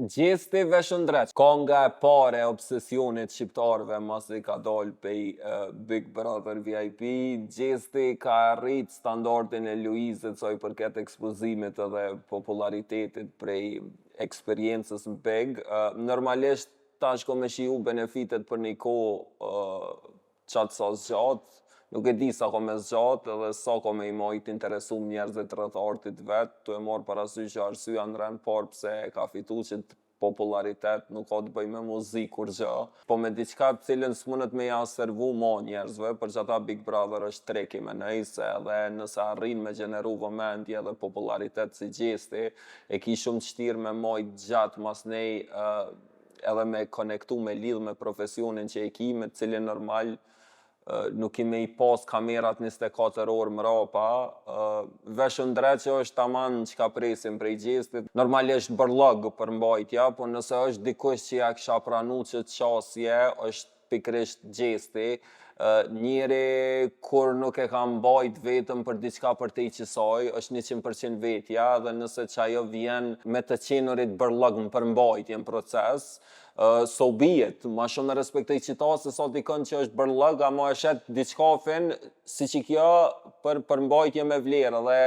Gjesti Veshëndreq, konga e pare e obsesionit shqiptarëve masi ka dalë pej Big Brother VIP, gjesti ka arrit standardin e Luizit sa i përket ekspozimit edhe popularitetit prej eksperiencës në Big. Normalisht tash ko me shiu benefitet për një kohë qatë sa zgjatë, nuk e di sa ko me zgjatë edhe sa ko me i mojt interesum njerëzit rreth artit vetë, tu e marrë parasysh që arsyeja në rend parë pse ka fitu që popularitet nuk ka të bëj me muzikë kur gjë, po me diçka të cilën s'munët me ja servu ma njerëzve, për që ata Big Brother është treki me nejse edhe nëse arrin me gjeneru vëmendje dhe popularitet si gjesti, e ki shumë çtirë me majt gjatë mas nej edhe me konektu me lidh me profesionin që e ki, me cilin normal nuk i me i pas kamerat 24 orë mrapa. Veshëndreqe është taman që ka presim prej gjestit. Normalisht bërlëg për mbajtja, po nëse është dikush që ja kisha pranu që të qasje, është pikrisht gjesti. Njeri kur nuk e ka mbajt vetëm për diçka për te i qësaj, është 100% vetja dhe nëse që ajo vjen me të qenurit bërlëg në përmbajtje në proces, so be it, ma shumë në respektoj qita se sa dikën që është bërlëg, ama e shet diçkafin si që kjo për përmbajtje me vlerë dhe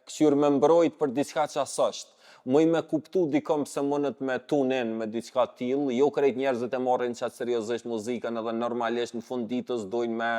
këshyr me mbrojt për diçka që asë është. Muj me kuptu dikëm pëse mundet me tunin me diçka t'il, jo krejt njerëzit e marrin qatë seriozisht muzikën edhe normalisht në fund ditës dojnë me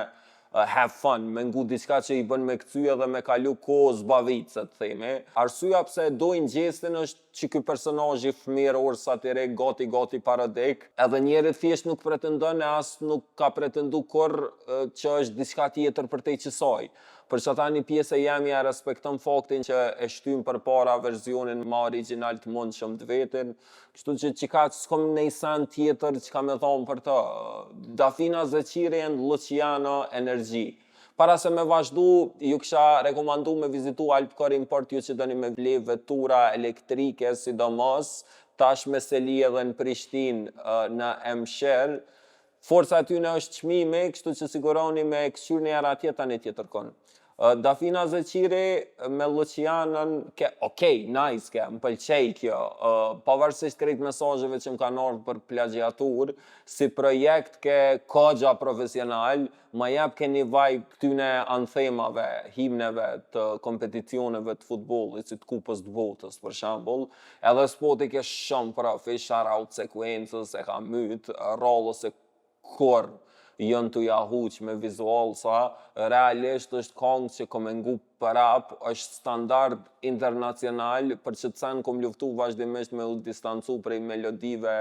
have fun, me ngu diçka që i bën me këthy edhe me kalu kohë zbavitse, të themi. Arsyeja pse dojnë gjestin është që ky personazh i fëmiror, satirik, gati parodik, edhe njerit thjesht nuk pretendon e as nuk ka pretendu kur që është diçka tjetër për te qësaj. Për që ta një pjesë e jemi e respekton faktin që e shtym për para verzionin ma original të mundshëm të vetin, kështu që ka që s'kom nej sen tjetër që ka me thonë për të. Dafina Zeqirien, Luciano, Energji. Para se me vazhdu, ju kisha rekomandu me vizitu Alpkor Import, ju që dëni me ble vetura elektrike, sidomos, tash me seli edhe në Prishtin në Emsher. Forca aty në është çmimi, kështu që siguroni me këshyr një era tjetër një tjetër konë. Dafina Zeqiri me Lucianën, nice më pëlqej kjo, pavarësisht krejt mesazheve që më kanë ardhur për plagiatur, si projekt ke kogja profesional, ma jep ke një vibe këtyne anthemave, himneve të kompeticioneve të futbollit, si të kupës të botës, për shembull, edhe spoti ke shumë profi, shout-out sekuencës, e ka myt, rallës e kur jënë të jahuq me vizualsa, realisht është kongë që kom e ngu për rap, është standard internacional, për që të sen kom luftu vazhdimisht me u distancu prej melodive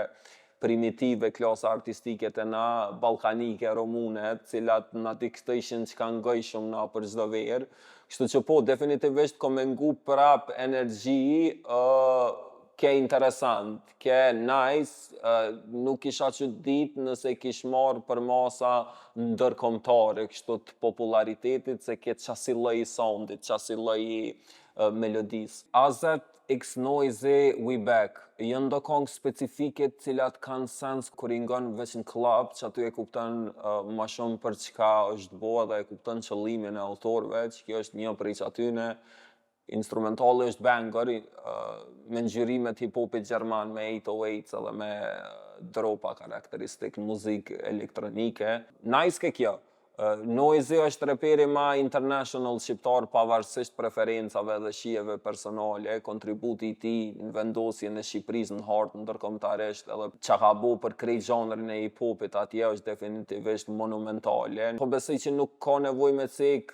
primitive, klasa artistike të na, balkanike, romune, cilat na diktëshin që kanë gëjshëm na për çdo verë. Kështu që po, definitivisht kom e ngu për rap Energji, ke interesant, ke nice, nuk isha që ditë nëse kish marrë për masa ndërkombëtare kështu të popularitetit, se ke qasi lloj i soundit, qasi lloj i melodisë. Azet X Noisy, We Back. Jënë do kongë specifike cilat kanë sens kur i ngon veç në klub, që aty e kupton ma shumë për çka është bo dhe e kupton qëllimin e autorëve, që kjo është një prej atyne. Instrumentali është banger, me ngjyrimet hip-hopit gjerman, me 808s edhe me dropa karakteristik në muzikë elektronike. Nice ke kjo. Noisy është reperi ma international shqiptar pavarësisht preferencave dhe shijeve personale, kontributi i tij në vendosjen e Shqipërisë në hartë ndërkombëtarisht edhe çka ka bo për krejt zhanrin e hip-hopit atje është definitivisht monumentale. Po besoj që nuk ka nevojë me cek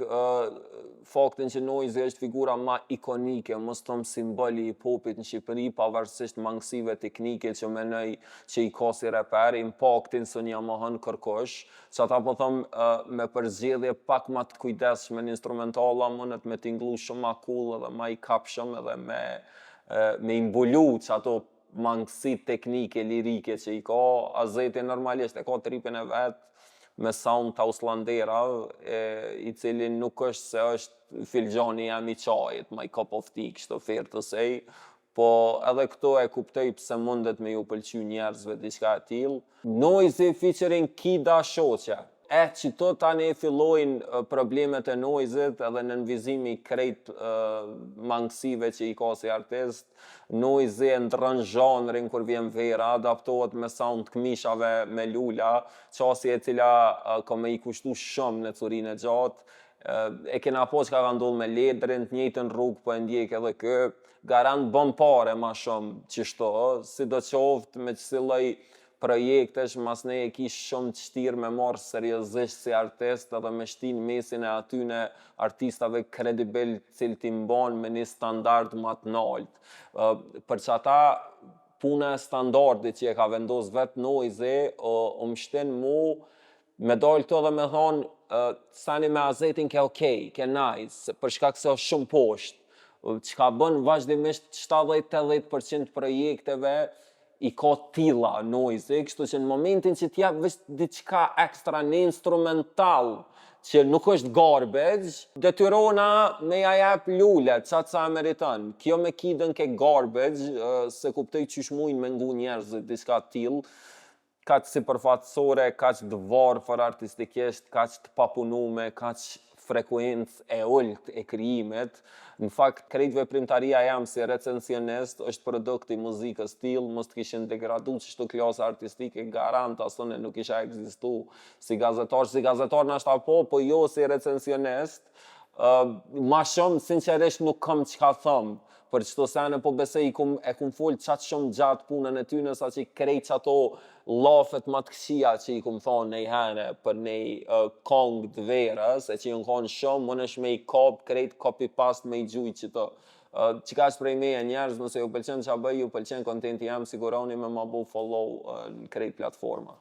faktin që Noisy është figura ma ikonike, mos thom simboli i hip-hopit në Shqipëri, pavarësisht mangësive teknike që menoj që i ka si reper, impaktin së një mohon kërkosh, që ata po thom me përzgjedhje pak ma të kujdesshme në instrumentala mundet me t'inglu shumë ma cool edhe ma i kapshëm edhe me imbulu që ato mangësit teknike, lirike që i ka. Azeti normalisht e ka tripin e vetë, me sound të auslandera, i cili nuk është se është filxhani jam i qajit, my cup of tea, kështu fair to say, po edhe këto e kuptoj pse mundet me ju pëlqy njerëzve diçka e tillë. Noisy featuring Kida Shoqe. që të tani fillojnë problemet e noise-it edhe në nënvizimi krejt mangësive që i ka si artist. Noise e ndrën zhanrin kur vjen vera, adaptohet me sound këmishave me lula, qasje e cila ka me i kushtu shumë në curinë e gjatë. E kena po që ka ndodhë me ledrin, të njëjtën rrugë po e ndjek edhe kë, garant bën pare ma shumë qështo, si do qoftë me qësi lloj projektesh, mas ne e kish shumë të shtirë me marrë seriozisht si artist edhe me shtin mesin e atyne artistave kredibil cilë ti mban me një standard ma të naltë. Për që ata puna e standardit që e ka vendos vetë Noise, më shtin mu me dalë të dhe me thonë, sani me azetin ke okej, ke nice, për shkak se është shumë poshtë. Që ka bën vazhdimisht 70-80% projekteve i ka tilla Noise, kështu që në momentin që t'jap veç diçka ekstra në instrumental, që nuk është garbage, detyrona me ja jap lulet, qatë sa meriton. Kjo me kidën ke garbage, se kuptoj qysh mujnë me ngu njerëzit diçka t'tillë, kaq si përfaqësore, kaq të varfër artistikisht, kaq të papunume, kaq frekuencë e ullt e krijimit. Në fakt, krejt veprimtaria jam si recensionist është produkt i muzikës tillë, mos të kishin degradu çdo klasë artistike, garant asone nuk isha ekzistu si gazetar nashta po jo si recensionist. Ma shumë sinqerisht nuk kam çka thëm, për çdo sene po besoj e kum fol qatë shumë gjatë punën e tyne, sa që krejt që ato lafet ma të këqia që i kum thonë nejhene për nej kong të verës, e që jën konë shumë, më nësh me i kop, krejt copy-paste me i gjujt që të. Qika është prej meje njerëz, nëse ju pëlqen që a bëj, ju pëlqen kontenti jam, siguroni me ma bu follow në krejt platforma.